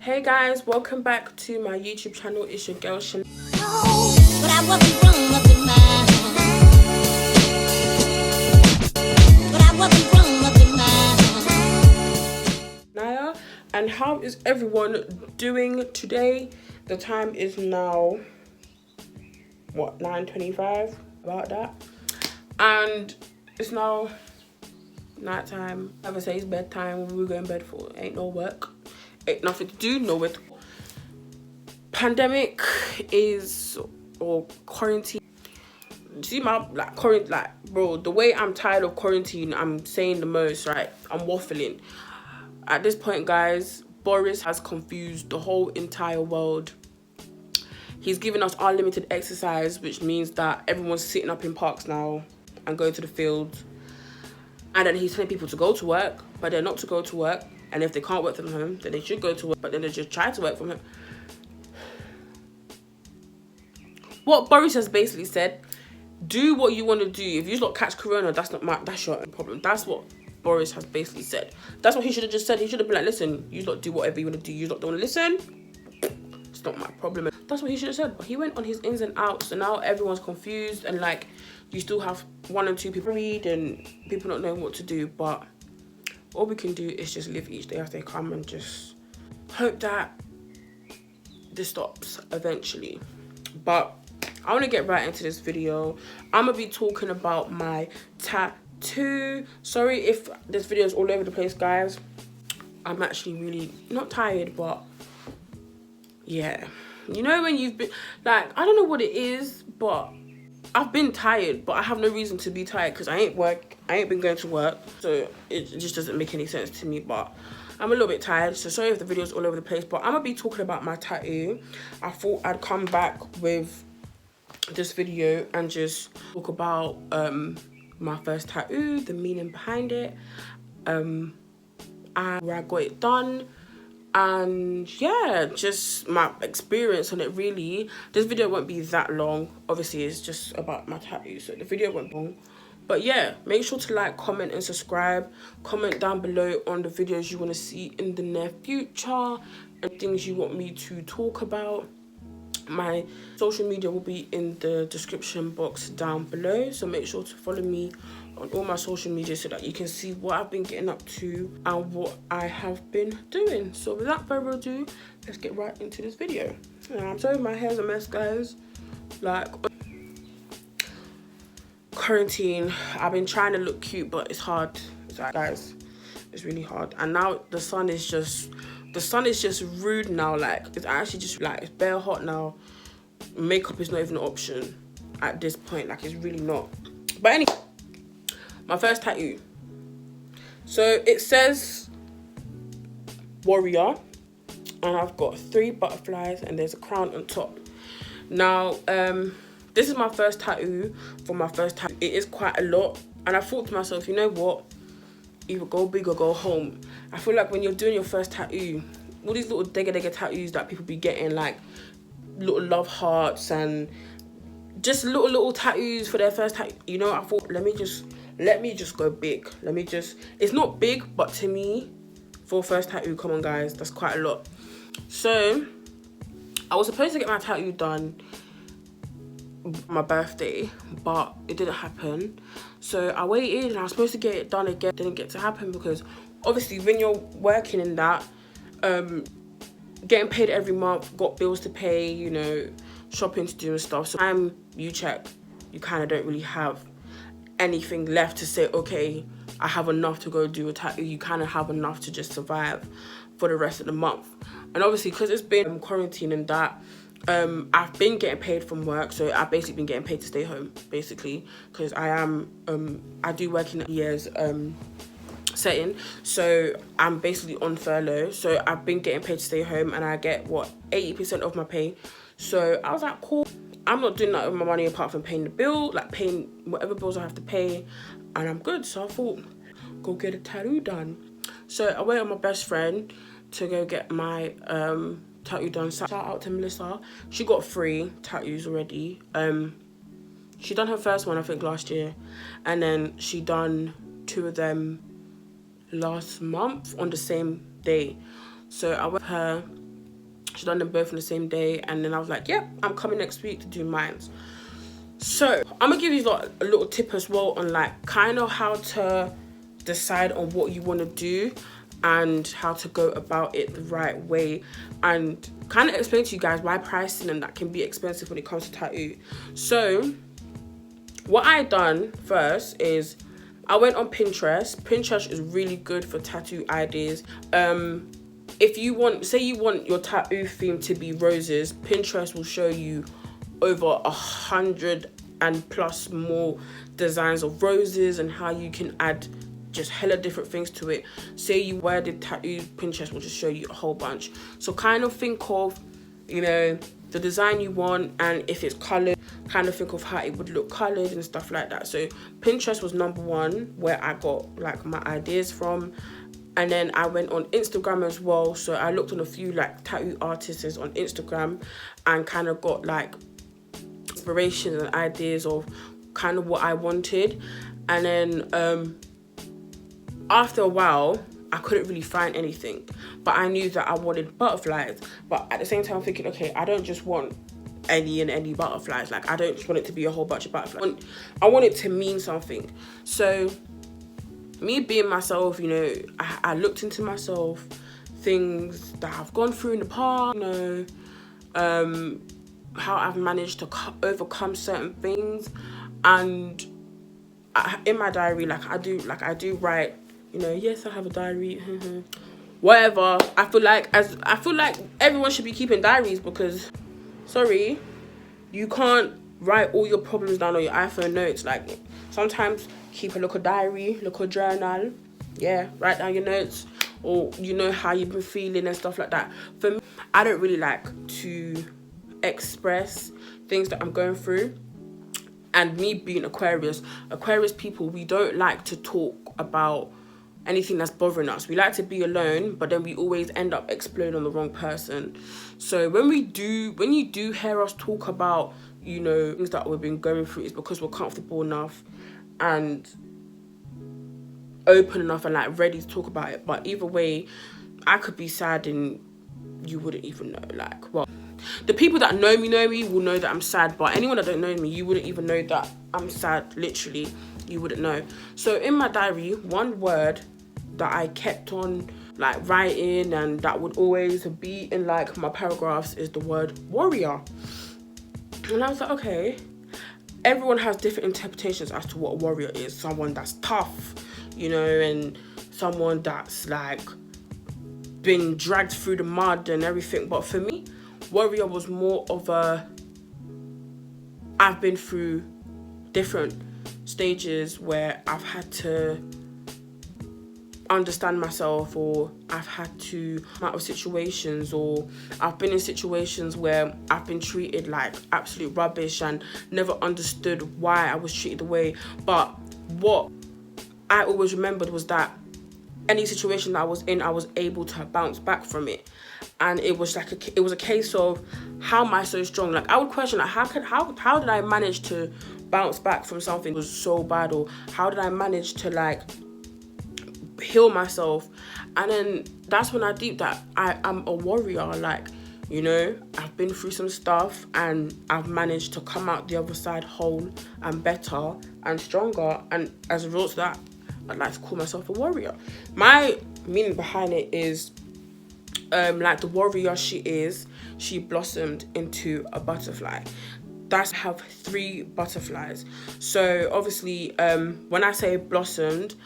Hey guys, welcome back to my YouTube channel. It's your girl Shan. Naya, and how is everyone doing today? The time is now what, 9:25, about that, and it's now night time. I would say it's bedtime. What we go in bed for? Ain't no work, ain't nothing to do, nowhere to go. Pandemic is, or quarantine. See my bro, the way I'm tired of quarantine, I'm saying the most, right? I'm waffling. At this point, guys, Boris has confused the whole entire world. He's given us unlimited exercise, which means that everyone's sitting up in parks now and going to the fields. And then he's telling people to go to work, but they're not to go to work. And if they can't work from home, then they should go to work, but then they just try to work from home. What Boris has basically said, do what you want to do. If you not catch corona, that's your own problem. That's what Boris has basically said. That's what he should have just said. He should have been like, listen, you lot do whatever you want to do. You lot don't want to listen, it's not my problem. That's what he should have said. But he went on his ins and outs, and now everyone's confused, and like, you still have one or two people read and people not knowing what to do. But all we can do is just live each day as they come and just hope that this stops eventually. But I want to get right into this video. I'm gonna be talking about my tattoo. Sorry if this video is all over the place, guys. I'm actually really not tired, but yeah, you know when you've been like, I don't know what it is, but I've been tired, but I have no reason to be tired because I ain't been going to work, so it just doesn't make any sense to me. But I'm a little bit tired, so sorry if the video's all over the place, but I'm gonna be talking about my tattoo. I thought I'd come back with this video and just talk about my first tattoo, the meaning behind it, and where I got it done, and yeah, just my experience on it. Really, this video won't be that long. Obviously, it's just about my tattoo, so the video won't be long. But yeah, make sure to like, comment and subscribe. Comment down below on the videos you want to see in the near future and things you want me to talk about. My social media will be in the description box down below, so make sure to follow me on all my social media so that you can see what I've been getting up to and what I have been doing. So without further ado, let's get right into this video. I'm sorry my hair's a mess, guys. Like, quarantine, I've been trying to look cute, but it's hard. It's like, guys, it's really hard. And now the sun is just rude now. Like, it's actually just like, it's bare hot now. Makeup is not even an option at this point. Like, it's really not. But anyway, my first tattoo. So it says warrior, and I've got 3 butterflies and there's a crown on top. Now this is my first tattoo. For my first tattoo, it is quite a lot, and I thought to myself, you know what, either go big or go home. I feel like when you're doing your first tattoo, all these little digga tattoos that people be getting, like little love hearts and just little tattoos for their first tattoo, you know, I thought, let me just go big. It's not big, but to me, for a first tattoo, come on guys, that's quite a lot. So I was supposed to get my tattoo done on my birthday, but it didn't happen. So I waited and I was supposed to get it done again. It didn't get to happen because obviously when you're working in that, getting paid every month, got bills to pay, you know, shopping to do and stuff. So time you check, you kind of don't really have anything left to say, okay, I have enough to go do a tattoo. You kind of have enough to just survive for the rest of the month. And obviously, because it's been quarantine and that, I've been getting paid from work, so I've basically been getting paid to stay home, basically, because I do work in a year's setting, so I'm basically on furlough. So I've been getting paid to stay home, and I get what, 80% of my pay. So I was like, cool, I'm not doing that with my money apart from paying the bill, like paying whatever bills I have to pay, and I'm good. So I thought, go get a tattoo done. So I went with my best friend to go get my tattoo done. Shout out to Melissa. She got 3 tattoos already. She done her first one, I think, last year, and then she done 2 of them last month on the same day. So I went with her should have done them both on the same day. And then I was like, yep, I'm coming next week to do mine. So I'm gonna give you like a little tip as well on like kind of how to decide on what you want to do and how to go about it the right way, and kind of explain to you guys why pricing and that can be expensive when it comes to tattoo. So what I done first is I went on Pinterest. Pinterest is really good for tattoo ideas. If you want, say you want your tattoo theme to be roses, Pinterest will show you over 100 and plus more designs of roses and how you can add just hella different things to it. Say you wear the tattoo, Pinterest will just show you a whole bunch. So kind of think of, you know, the design you want, and if it's colored, kind of think of how it would look colored and stuff like that. So Pinterest was number one where I got like my ideas from. And then I went on Instagram as well. So I looked on a few like tattoo artists on Instagram and kind of got like inspiration and ideas of kind of what I wanted. And then after a while, I couldn't really find anything, but I knew that I wanted butterflies. But at the same time, I'm thinking, okay, I don't just want any butterflies. Like, I don't just want it to be a whole bunch of butterflies. I want it to mean something. So me being myself, you know, I looked into myself, things that I've gone through in the past, you know, how I've managed to overcome certain things. And in my diary, I do write, you know, yes, I have a diary, whatever. I feel like everyone should be keeping diaries, because sorry, you can't write all your problems down on your iPhone notes. Like, sometimes keep a little diary, little journal, yeah, write down your notes, or you know how you've been feeling and stuff like that. For me, I don't really like to express things that I'm going through. And me being Aquarius people, we don't like to talk about anything that's bothering us. We like to be alone, but then we always end up exploding on the wrong person. So when you do hear us talk about, you know, things that we've been going through, it's because we're comfortable enough and open enough and like ready to talk about it. But either way, I could be sad and you wouldn't even know. Like, well, the people that know me will know that I'm sad, but anyone that don't know me, you wouldn't even know that I'm sad. Literally, you wouldn't know. So in my diary, one word that I kept on like writing and that would always be in like my paragraphs is the word warrior. And I was like, okay, everyone has different interpretations as to what a warrior is. Someone that's tough, you know, and someone that's like been dragged through the mud and everything. But for me, warrior was more of I've been through different stages where I've had to understand myself, or I've had to come out of situations, or I've been in situations where I've been treated like absolute rubbish and never understood why I was treated the way. But what I always remembered was that any situation that I was in, I was able to bounce back from it. And it was like it was a case of, how am I so strong? Like, I would question, like, how did I manage to bounce back from something that was so bad, or how did I manage to like heal myself? And then that's when I deep that I'm a warrior. Like, you know, I've been through some stuff and I've managed to come out the other side whole and better and stronger. And as a result of that, I'd like to call myself a warrior. My meaning behind it is, like the warrior she blossomed into a butterfly. I have 3 butterflies. So obviously, when I say blossomed,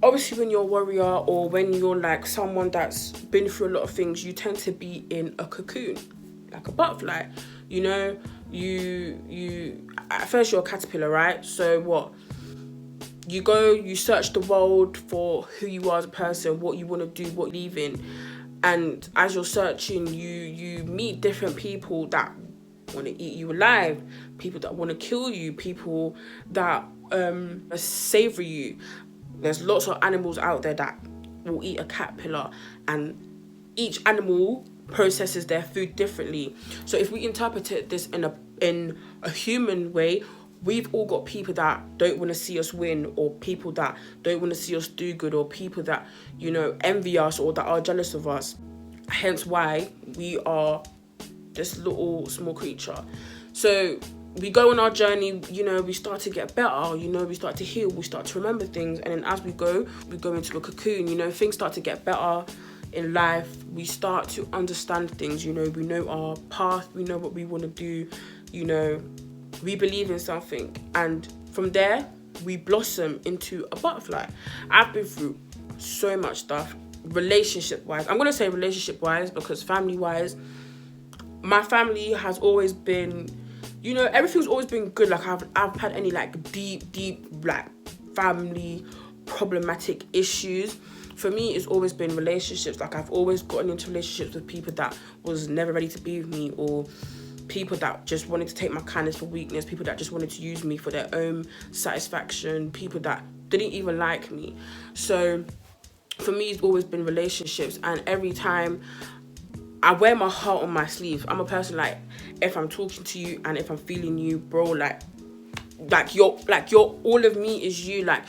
obviously when you're a warrior, or when you're like someone that's been through a lot of things, you tend to be in a cocoon, like a butterfly. You know, you at first you're a caterpillar, right? So what? You go, you search the world for who you are as a person, what you want to do, what you believe in. And as you're searching, you meet different people that want to eat you alive, people that want to kill you, people that savor you. There's lots of animals out there that will eat a caterpillar, and each animal processes their food differently. So if we interpret this in a human way, we've all got people that don't want to see us win, or people that don't want to see us do good, or people that, you know, envy us or that are jealous of us. hence why we are this little small creature. So we go on our journey, you know, we start to get better, you know, we start to heal, we start to remember things, and then as we go into a cocoon, you know, things start to get better in life. We start to understand things, you know, we know our path, we know what we want to do, you know, we believe in something, and from there we blossom into a butterfly. I've been through so much stuff, relationship wise. I'm gonna say relationship wise because family wise, my family has always been, you know, everything's always been good. Like I've had any like deep like family problematic issues. For me, it's always been relationships. Like I've always gotten into relationships with people that was never ready to be with me, or people that just wanted to take my kindness for weakness, people that just wanted to use me for their own satisfaction, people that didn't even like me. So for me, it's always been relationships, and every time I wear my heart on my sleeve. I'm a person, like, if I'm talking to you and if I'm feeling you, bro, like you're all of me is you. Like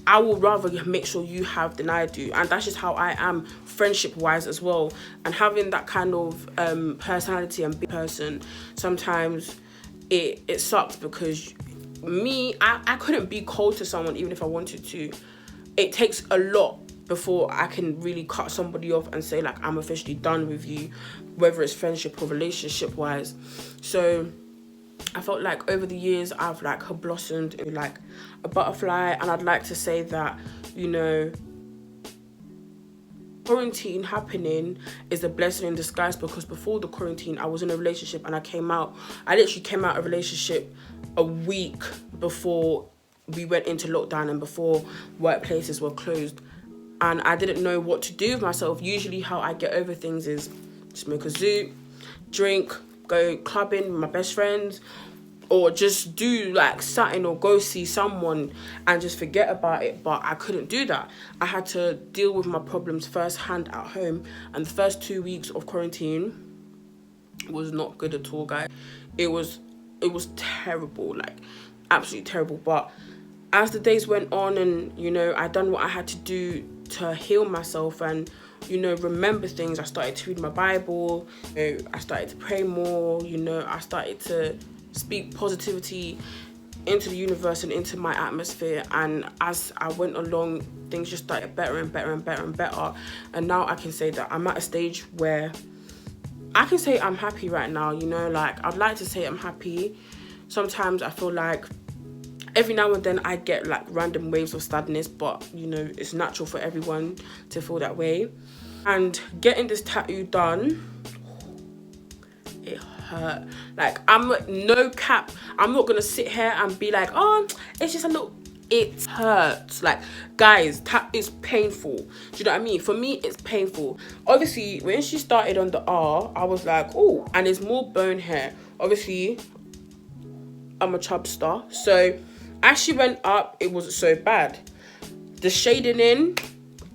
I will rather make sure you have than I do, and that's just how I am friendship wise as well. And having that kind of personality and big person, sometimes it sucks because I couldn't be cold to someone even if I wanted to. It takes a lot before I can really cut somebody off and say, like, I'm officially done with you, whether it's friendship or relationship wise. So I felt like over the years I've like blossomed into like a butterfly, and I'd like to say that, you know, quarantine happening is a blessing in disguise, because before the quarantine I was in a relationship, and I literally came out of a relationship a week before we went into lockdown and before workplaces were closed, and I didn't know what to do with myself. Usually how I get over things is smoke a zoot, drink, go clubbing with my best friends, or just do like something, or go see someone and just forget about it. But I couldn't do that. I had to deal with my problems firsthand at home, and the first 2 weeks of quarantine was not good at all, guys. It was terrible, like absolutely terrible. But as the days went on, and, you know, I done what I had to do to heal myself and, you know, remember things. I started to read my Bible, you know, I started to pray more, you know, I started to speak positivity into the universe and into my atmosphere. And as I went along, things just started better and better and better and better. And now I can say that I'm at a stage where I can say I'm happy right now, you know, like I'd like to say I'm happy. Sometimes I feel like every now and then I get like random waves of sadness, but, you know, it's natural for everyone to feel that way. And getting this tattoo done, it hurt. Like, I'm no cap, I'm not gonna sit here and be like, oh, it's just a little, it hurts. Like, guys, it's painful. Do you know what I mean? For me, it's painful. Obviously, when she started on the R, I was like, oh, and there's more bone here. Obviously, I'm a chubster, so as she went up, it wasn't so bad. The shading in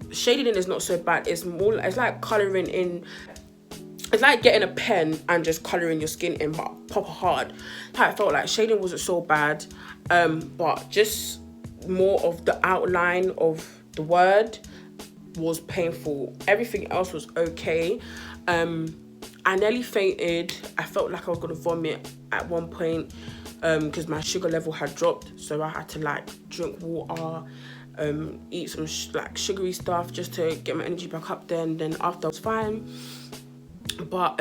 is not so bad. It's more, it's like colouring in. It's like getting a pen and just colouring your skin in, but proper hard. I felt like shading wasn't so bad, but just more of the outline of the word was painful. Everything else was okay. I nearly fainted. I felt like I was gonna vomit at one point, because my sugar level had dropped, so I had to like drink water, eat some like sugary stuff just to get my energy back up. Then after I was fine. But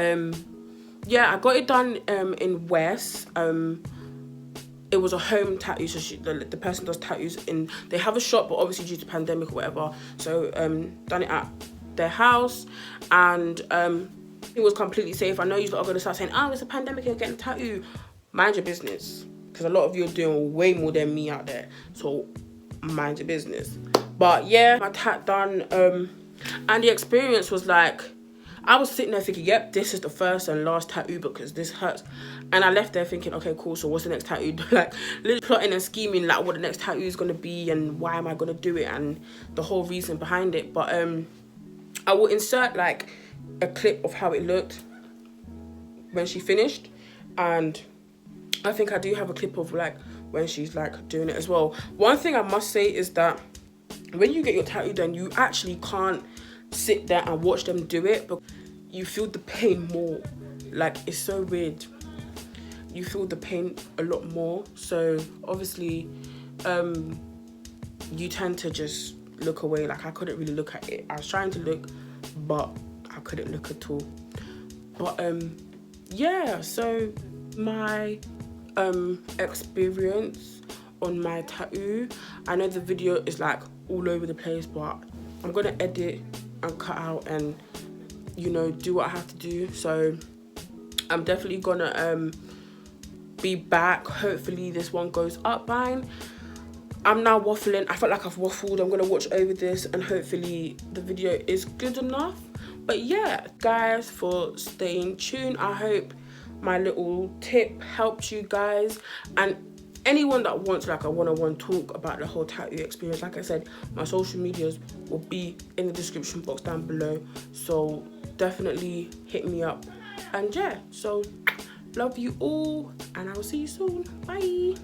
yeah, I got it done in West. It was a home tattoo, so the person does tattoos they have a shop, but obviously due to pandemic or whatever, so done it at their house, and it was completely safe. I know you lot are gonna start saying, oh, it's a pandemic, you're getting a tattoo. Mind your business, because a lot of you are doing way more than me out there, so mind your business. But yeah, my tat done, and the experience was like, I was sitting there thinking, yep, this is the first and last tattoo because this hurts. And I left there thinking, okay, cool, so what's the next tattoo? Like, literally plotting and scheming like what the next tattoo is going to be and why am I going to do it and the whole reason behind it. But I will insert like a clip of how it looked when she finished, and I think I do have a clip of like when she's like doing it as well. One thing I must say is that when you get your tattoo done, you actually can't sit there and watch them do it, but you feel the pain more. Like, it's so weird. You feel the pain a lot more. So obviously, you tend to just look away. Like, I couldn't really look at it. I was trying to look, but I couldn't look at all. But yeah, so my experience on my tattoo. I know the video is like all over the place, but I'm gonna edit and cut out and, you know, do what I have to do. So I'm definitely gonna be back. Hopefully this one goes up fine. I'm now waffling. I felt like I've waffled. I'm gonna watch over this and hopefully the video is good enough. But yeah, guys, for staying tuned. I hope my little tip helped you guys, and anyone that wants like a one-on-one talk about the whole tattoo experience, like I said, my social medias will be in the description box down below, so definitely hit me up. And yeah, so love you all and I'll see you soon. Bye.